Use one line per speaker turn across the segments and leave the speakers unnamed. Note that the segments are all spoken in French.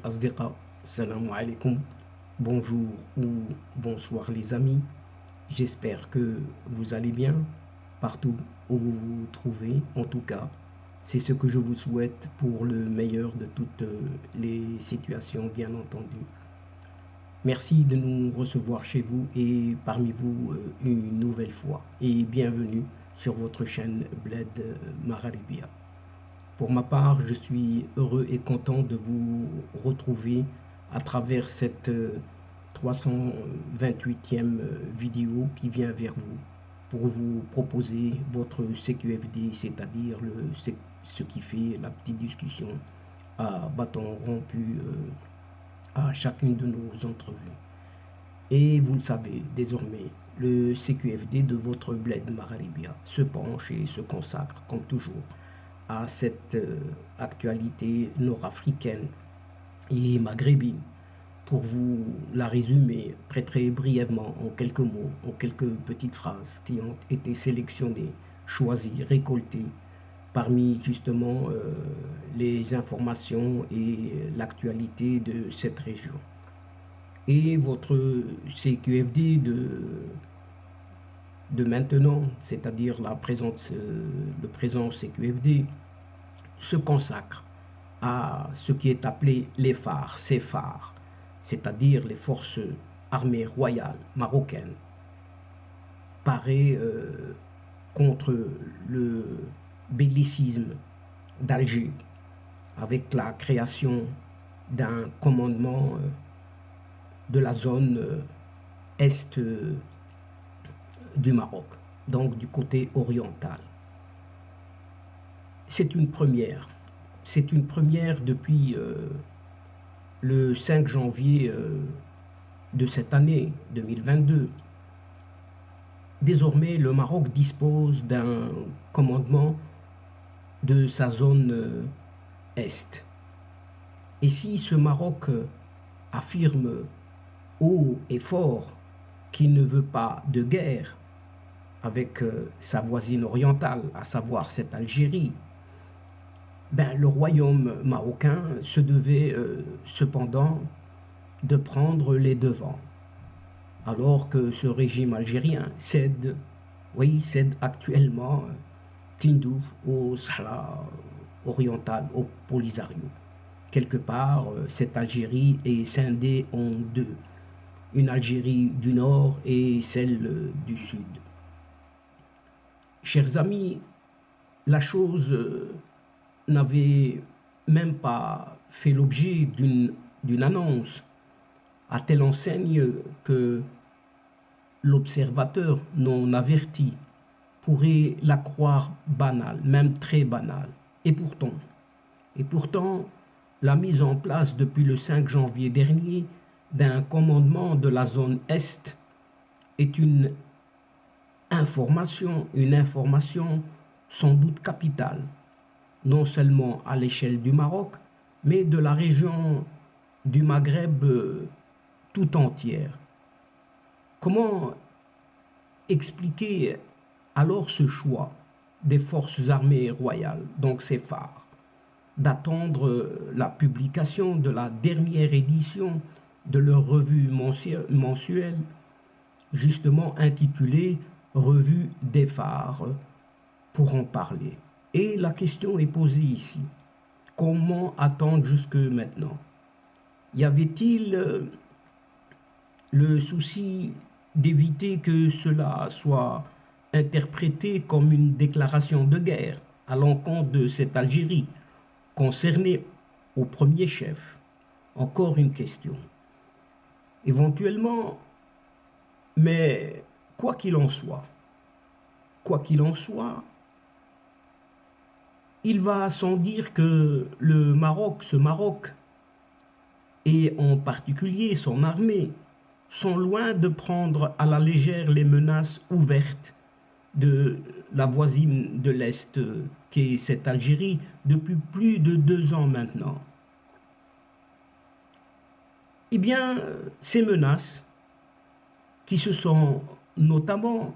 Asdiqa, salam alaikum, bonjour ou bonsoir les amis. J'espère que vous allez bien partout où vous vous trouvez. En tout cas, c'est ce que je vous souhaite pour le meilleur de toutes les situations, bien entendu. Merci de nous recevoir chez vous et parmi vous une nouvelle fois. Et bienvenue sur votre chaîne Bled Magharibia. Pour ma part, je suis heureux et content de vous retrouver à travers cette 328e vidéo qui vient vers vous pour vous proposer votre CQFD, c'est-à-dire ce qui fait la petite discussion à bâton rompu à chacune de nos entrevues. Et vous le savez désormais, le CQFD de votre Bled Magharibia se penche et se consacre, comme toujours, à cette actualité nord-africaine et maghrébine. Pour vous la résumer très brièvement en quelques mots, en quelques petites phrases qui ont été sélectionnées, choisies, récoltées parmi justement les informations et l'actualité de cette région. Et votre CQFD de maintenant, c'est-à-dire le présent CQFD, se consacre à ce qui est appelé les phares, ces phares, c'est-à-dire les forces armées royales marocaines, parées contre le bellicisme d'Alger, avec la création d'un commandement de la zone est du Maroc, donc du côté oriental. C'est une première. C'est une première depuis le 5 janvier de cette année 2022. Désormais, le Maroc dispose d'un commandement de sa zone est. Et si ce Maroc affirme haut et fort qu'il ne veut pas de guerre avec sa voisine orientale, à savoir cette Algérie, le royaume marocain se devait cependant de prendre les devants, alors que ce régime algérien cède actuellement Tindouf au Sahara oriental, au Polisario. Quelque part, cette Algérie est scindée en deux, une Algérie du nord et celle du sud. Chers amis, la chose n'avait même pas fait l'objet d'une annonce, à telle enseigne que l'observateur non averti pourrait la croire banale, même très banale. Et pourtant, la mise en place depuis le 5 janvier dernier d'un commandement de la zone Est est une information sans doute capitale, non seulement à l'échelle du Maroc, mais de la région du Maghreb tout entière. Comment expliquer alors ce choix des forces armées royales, donc ces phares, d'attendre la publication de la dernière édition de leur revue mensuelle, justement intitulée Revue des phares, pour en parler? Et la question est posée ici. Comment attendre jusque maintenant? Y avait-il le souci d'éviter que cela soit interprété comme une déclaration de guerre à l'encontre de cette Algérie, concernée au premier chef? Encore une question. Éventuellement, mais quoi qu'il en soit, il va sans dire que ce Maroc, et en particulier son armée, sont loin de prendre à la légère les menaces ouvertes de la voisine de l'Est, qui est cette Algérie, depuis plus de 2 ans maintenant. Eh bien, ces menaces, qui se sont notamment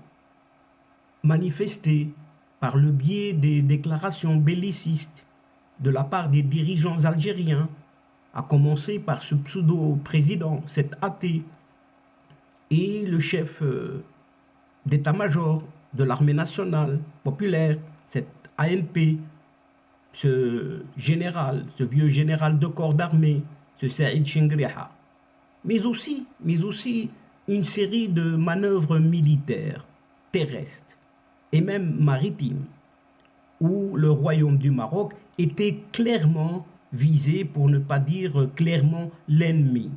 manifestées par le biais des déclarations bellicistes de la part des dirigeants algériens, à commencer par ce pseudo-président, cet athée, et le chef d'état-major de l'armée nationale populaire, cet ANP, ce général, ce vieux général de corps d'armée, ce Saïd Chingriha, mais aussi une série de manœuvres militaires, terrestres et même maritimes, où le royaume du Maroc était clairement visé, pour ne pas dire clairement l'ennemi.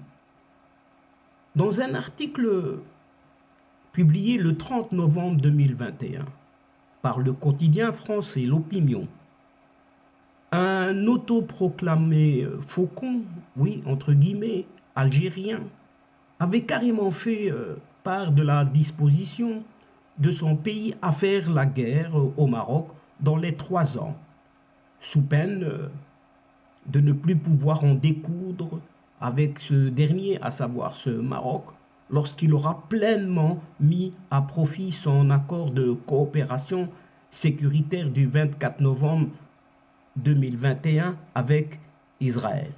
Dans un article publié le 30 novembre 2021 par le quotidien français L'Opinion, un autoproclamé faucon, oui, entre guillemets, algérien, avait carrément fait part de la disposition de son pays à faire la guerre au Maroc dans les 3 ans, sous peine de ne plus pouvoir en découdre avec ce dernier, à savoir ce Maroc, lorsqu'il aura pleinement mis à profit son accord de coopération sécuritaire du 24 novembre 2021 avec Israël.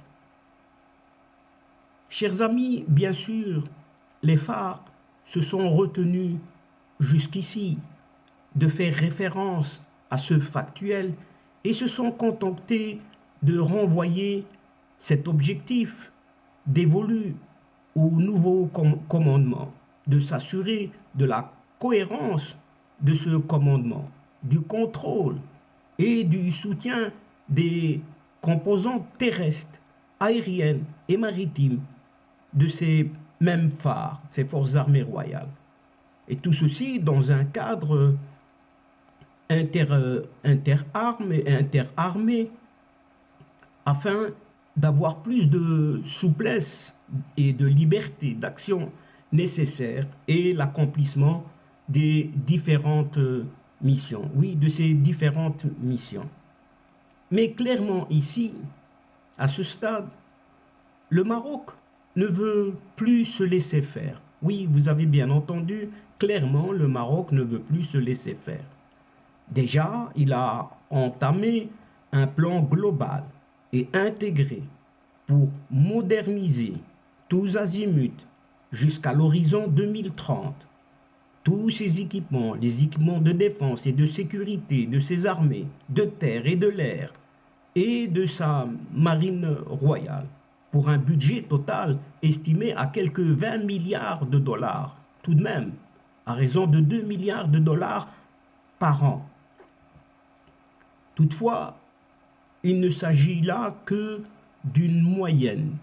Chers amis, bien sûr, les phares se sont retenus jusqu'ici de faire référence à ce factuel et se sont contentés de renvoyer cet objectif dévolu au nouveau commandement, de s'assurer de la cohérence de ce commandement, du contrôle et du soutien des composantes terrestres, aériennes et maritimes de ces mêmes phares, ces forces armées royales. Et tout ceci dans un cadre interarmes et interarmées, afin d'avoir plus de souplesse et de liberté d'action nécessaire et l'accomplissement des différentes missions. Oui, de ces différentes missions. Mais clairement ici, à ce stade, le Maroc ne veut plus se laisser faire. Oui, vous avez bien entendu, clairement, le Maroc ne veut plus se laisser faire. Déjà, il a entamé un plan global et intégré pour moderniser tous azimuts jusqu'à l'horizon 2030 tous ces équipements, les équipements de défense et de sécurité de ses armées, de terre et de l'air, et de sa marine royale, pour un budget total estimé à quelques 20 milliards de dollars, tout de même, à raison de 2 milliards de dollars par an. Toutefois, il ne s'agit là que d'une moyenne,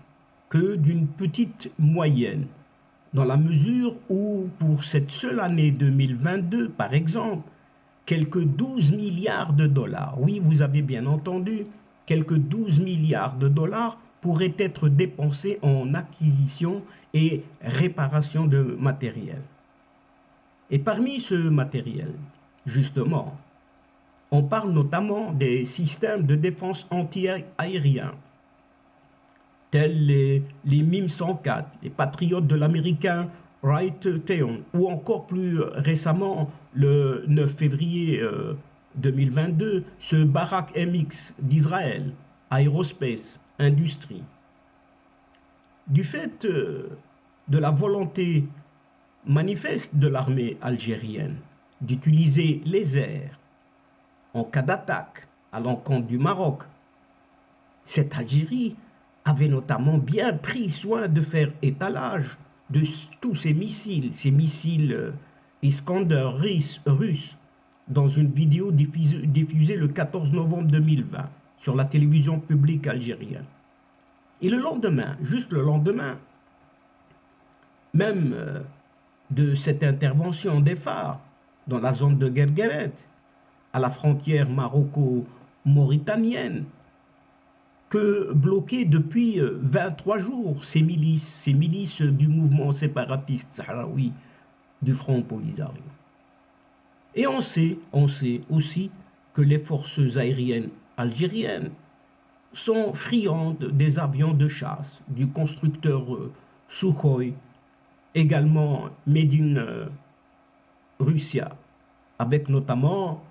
que d'une petite moyenne, dans la mesure où, pour cette seule année 2022, par exemple, quelques 12 milliards de dollars, oui, vous avez bien entendu, quelques 12 milliards de dollars pourraient être dépensés en acquisition et réparation de matériel. Et parmi ce matériel, justement, on parle notamment des systèmes de défense anti-aériens, tels les MIM-104, les patriotes de l'américain Raytheon, ou encore plus récemment, le 9 février 2022, ce Barak MX d'Israël, Aerospace Industrie. Du fait de la volonté manifeste de l'armée algérienne d'utiliser les airs en cas d'attaque à l'encontre du Maroc, cette Algérie avait notamment bien pris soin de faire étalage de tous ces missiles Iskander russes, dans une vidéo diffusée le 14 novembre 2020 sur la télévision publique algérienne. Et le lendemain, juste le lendemain, même de cette intervention des phares dans la zone de Guergueret, à la frontière maroco-mauritanienne, que bloquaient depuis 23 jours ces milices du mouvement séparatiste sahraoui du Front Polisario. Et on sait aussi que les forces aériennes algériennes sont friandes des avions de chasse du constructeur Sukhoi, également made in Russia, avec notamment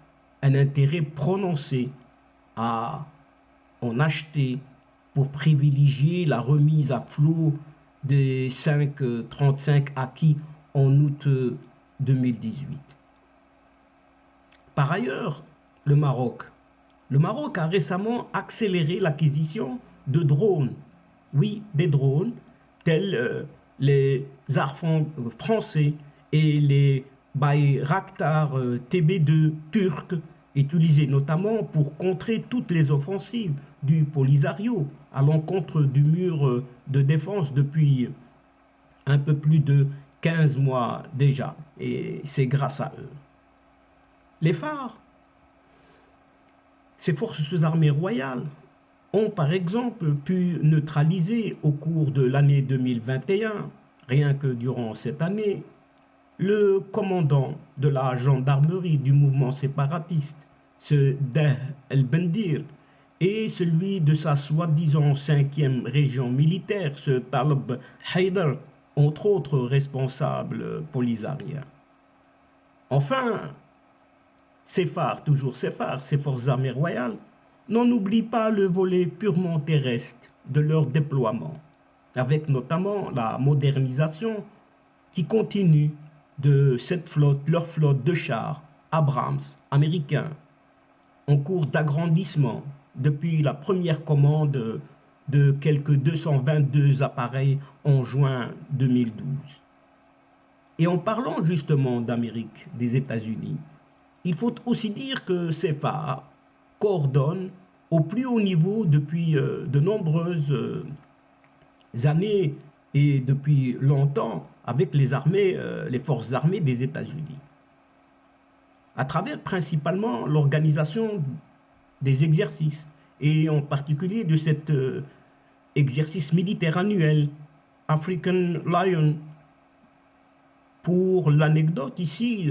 un intérêt prononcé à en acheter pour privilégier la remise à flot des 5,35 acquis en août 2018. Par ailleurs, le Maroc a récemment accéléré l'acquisition de drones. Oui, des drones tels les Zarfang français et les Bayraktar TB2 turcs, utilisés notamment pour contrer toutes les offensives du Polisario à l'encontre du mur de défense depuis un peu plus de 15 mois déjà. Et c'est grâce à eux. Les phares, ces forces armées royales, ont par exemple pu neutraliser au cours de l'année 2021, rien que durant cette année, le commandant de la gendarmerie du mouvement séparatiste, ce Deh el-Bendir, et celui de sa soi-disant 5e région militaire, ce Talib Haïdar, entre autres responsables polisariens. Enfin, ces phares, toujours ces phares, ces forces armées royales, n'en oublient pas le volet purement terrestre de leur déploiement, avec notamment la modernisation qui continue de cette flotte, leur flotte de chars Abrams américains, en cours d'agrandissement depuis la première commande de quelques 222 appareils en juin 2012. Et en parlant justement d'Amérique, des États-Unis, il faut aussi dire que ces phares coordonnent au plus haut niveau depuis de nombreuses années et depuis longtemps avec les armées, les forces armées des États-Unis, à travers principalement l'organisation des exercices et en particulier de cet exercice militaire annuel African Lion. Pour l'anecdote ici,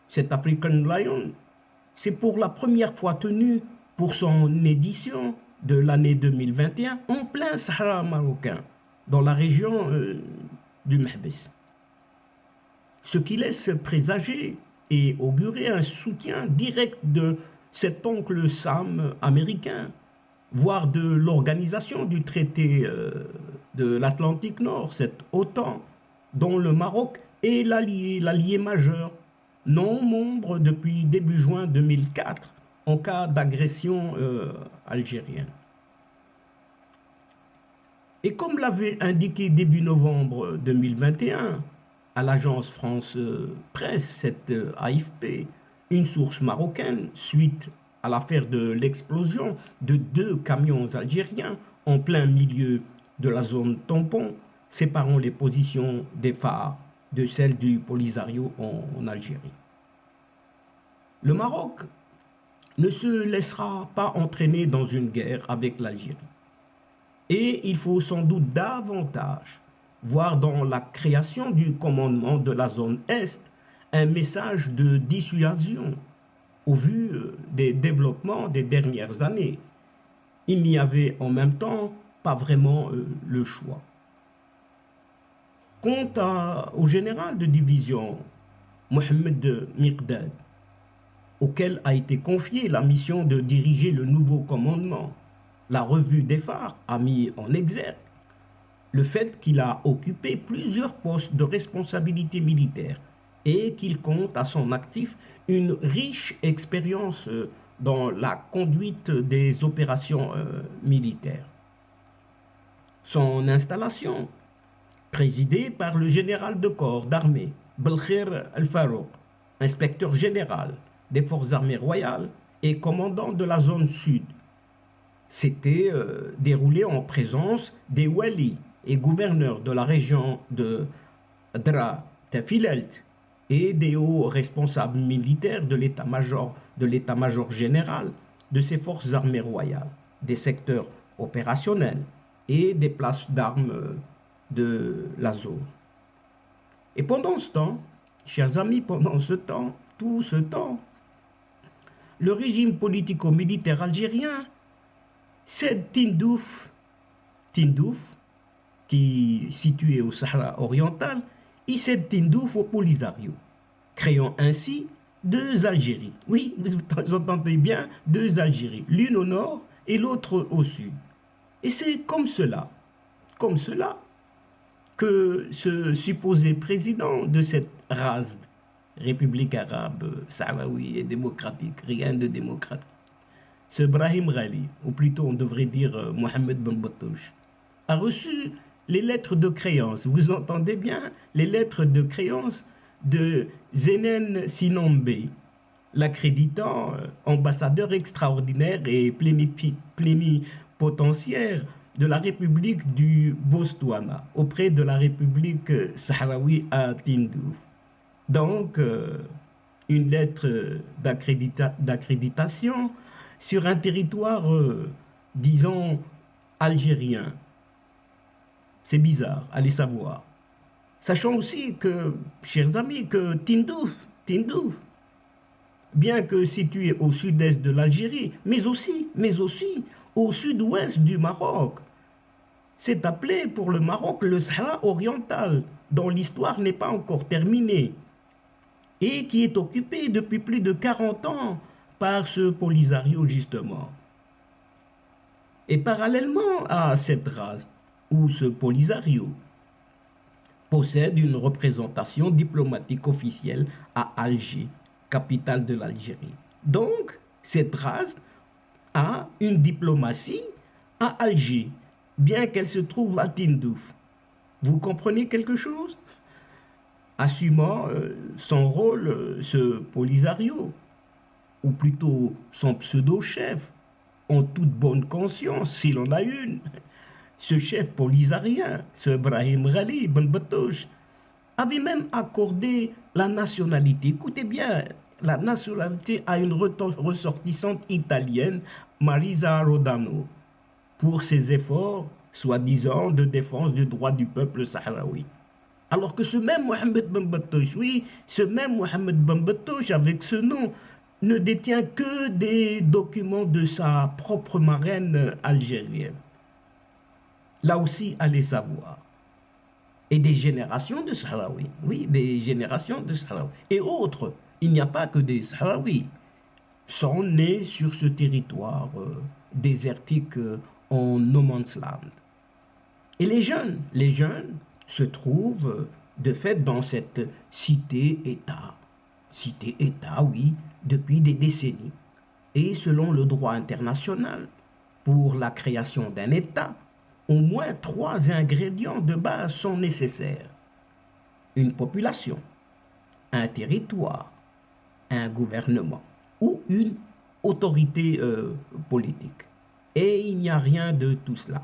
cet African Lion, c'est pour la première fois tenu pour son édition de l'année 2021 en plein Sahara marocain, dans la région du Mehbes. Ce qui laisse présager et augurer un soutien direct de cet oncle Sam américain, voire de l'organisation du traité de l'Atlantique Nord, cette OTAN, dont le Maroc est l'allié majeur, non membre depuis début juin 2004 en cas d'agression algérienne. Et comme l'avait indiqué début novembre 2021 à l'agence France Presse, cette AFP, une source marocaine, suite à l'affaire de l'explosion de 2 camions algériens en plein milieu de la zone tampon, séparant les positions des phares de celles du Polisario en Algérie. Le Maroc ne se laissera pas entraîner dans une guerre avec l'Algérie. Et il faut sans doute davantage voir dans la création du commandement de la zone Est un message de dissuasion au vu des développements des dernières années. Il n'y avait en même temps pas vraiment le choix. Quant au général de division Mohamed Miqdad, auquel a été confiée la mission de diriger le nouveau commandement, la revue des phares a mis en exergue le fait qu'il a occupé plusieurs postes de responsabilité militaire et qu'il compte à son actif une riche expérience dans la conduite des opérations militaires. Son installation, présidée par le général de corps d'armée Belkhir El-Farouk, inspecteur général des forces armées royales et commandant de la zone sud, s'était déroulée en présence des walis et gouverneurs de la région de Dra Tafilelt et des hauts responsables militaires de l'état-major général de ces forces armées royales, des secteurs opérationnels et des places d'armes de la zone. Et pendant ce temps, chers amis, tout ce temps, le régime politico-militaire algérien cède Tindouf, qui est situé au Sahara oriental, il cède Tindouf au Polisario, créant ainsi 2 Algéries. Oui, vous entendez bien, 2 Algéries, l'une au nord et l'autre au sud. Et c'est comme cela, que ce supposé président de cette race, République arabe, sahraoui et démocratique, rien de démocratique, ce Brahim Ghali, ou plutôt on devrait dire Mohamed Ben Battouche, a reçu les lettres de créance, vous entendez bien, les lettres de créance de Zenen Sinombe, l'accréditant ambassadeur extraordinaire et plénipotentiaire de la République du Botswana auprès de la République sahraoui à Tindouf. Donc, une lettre d'accréditation sur un territoire, disons, algérien. C'est bizarre, allez savoir. Sachant aussi que, chers amis, que Tindouf, bien que situé au sud-est de l'Algérie, mais aussi au sud-ouest du Maroc, c'est appelé pour le Maroc le Sahara oriental, dont l'histoire n'est pas encore terminée, et qui est occupé depuis plus de 40 ans par ce Polisario, justement. Et parallèlement à cette race, ou ce Polisario, possède une représentation diplomatique officielle à Alger, capitale de l'Algérie. Donc, cette race a une diplomatie à Alger, bien qu'elle se trouve à Tindouf. Vous comprenez quelque chose? Assumant son rôle, ce Polisario, ou plutôt son pseudo-chef, en toute bonne conscience, s'il en a une, ce chef polisarien, ce Brahim Ghali Ben Battouche, avait même accordé la nationalité, écoutez bien, la nationalité à une ressortissante italienne, Marisa Rodano, pour ses efforts, soi-disant, de défense des droits du peuple sahraoui. Alors que ce même Mohamed Ben Battouche, oui, ce même Mohamed Ben Battouche, avec ce nom, ne détient que des documents de sa propre marraine algérienne. Là aussi, allez savoir. Et des générations de Sahraouis, oui, des générations de Sahraouis. Et autres, il n'y a pas que des Sahraouis, sont nés sur ce territoire désertique en no man's land. Et les jeunes se trouvent de fait dans cette cité-État. Cité-État, oui, depuis des décennies. Et selon le droit international, pour la création d'un État, au moins 3 ingrédients de base sont nécessaires. Une population, un territoire, un gouvernement ou une autorité politique. Et il n'y a rien de tout cela.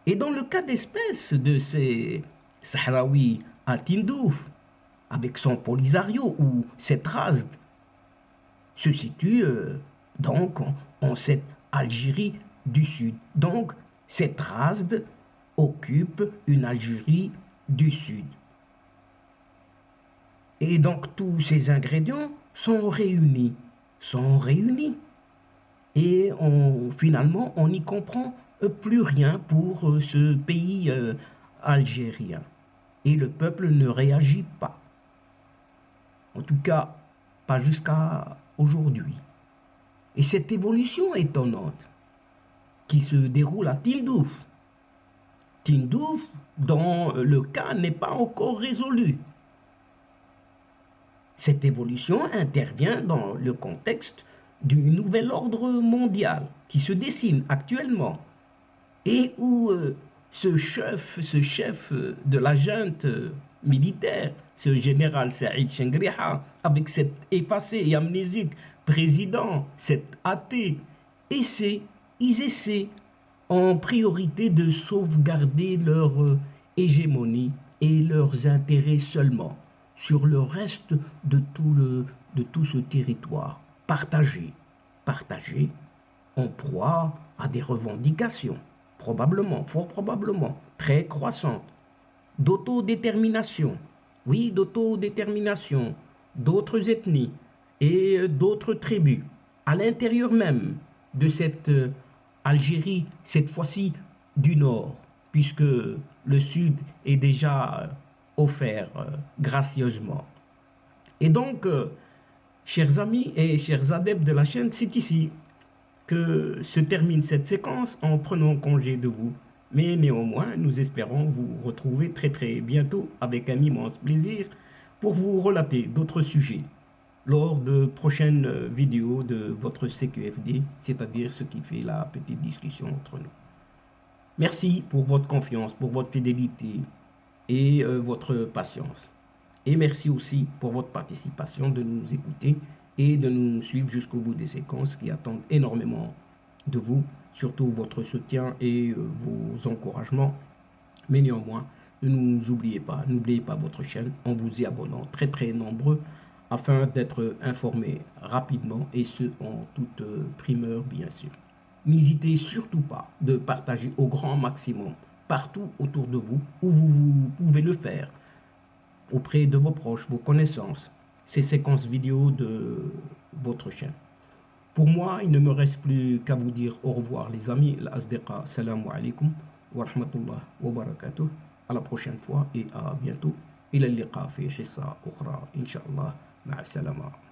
Et dans le cas d'espèce de ces Sahraouis à Tindouf, avec son Polisario ou cette race, se situe donc en cette Algérie du Sud. Donc, cette race occupe une Algérie du Sud. Et donc, tous ces ingrédients sont réunis. Et finalement, on n'y comprend plus rien pour ce pays algérien. Et le peuple ne réagit pas. En tout cas, pas jusqu'à aujourd'hui. Et cette évolution étonnante qui se déroule à Tindouf, dont le cas n'est pas encore résolu. Cette évolution intervient dans le contexte du nouvel ordre mondial qui se dessine actuellement et où ce chef de la junte militaire, ce général Saïd Chengriha, avec cet effacé et amnésique président, cet athée, ils essaient en priorité de sauvegarder leur hégémonie et leurs intérêts seulement sur le reste de tout ce territoire, partagé en proie à des revendications, fort probablement, très croissantes, d'autodétermination, oui, d'autodétermination d'autres ethnies et d'autres tribus à l'intérieur même de cette Algérie, cette fois-ci du Nord, puisque le Sud est déjà offert gracieusement. Et donc, chers amis et chers adeptes de la chaîne, c'est ici que se termine cette séquence en prenant congé de vous. Mais néanmoins, nous espérons vous retrouver très bientôt avec un immense plaisir pour vous relater d'autres sujets lors de prochaines vidéos de votre CQFD, c'est-à-dire ce qui fait la petite discussion entre nous. Merci pour votre confiance, pour votre fidélité et votre patience. Et merci aussi pour votre participation de nous écouter et de nous suivre jusqu'au bout des séquences qui attendent énormément de vous, surtout votre soutien et vos encouragements. Mais néanmoins, ne nous oubliez pas, n'oubliez pas votre chaîne en vous y abonnant très nombreux afin d'être informés rapidement et ce en toute primeur bien sûr. N'hésitez surtout pas de partager au grand maximum partout autour de vous où vous pouvez le faire, auprès de vos proches, vos connaissances, ces séquences vidéo de votre chaîne. Pour moi, il ne me reste plus qu'à vous dire au revoir les amis. L'asdeqa, salam alaikum wa rahmatullah wa barakatuh. À la prochaine fois et à bientôt. إلى اللقاء في حصة أخرى إن شاء الله. مع السلامة.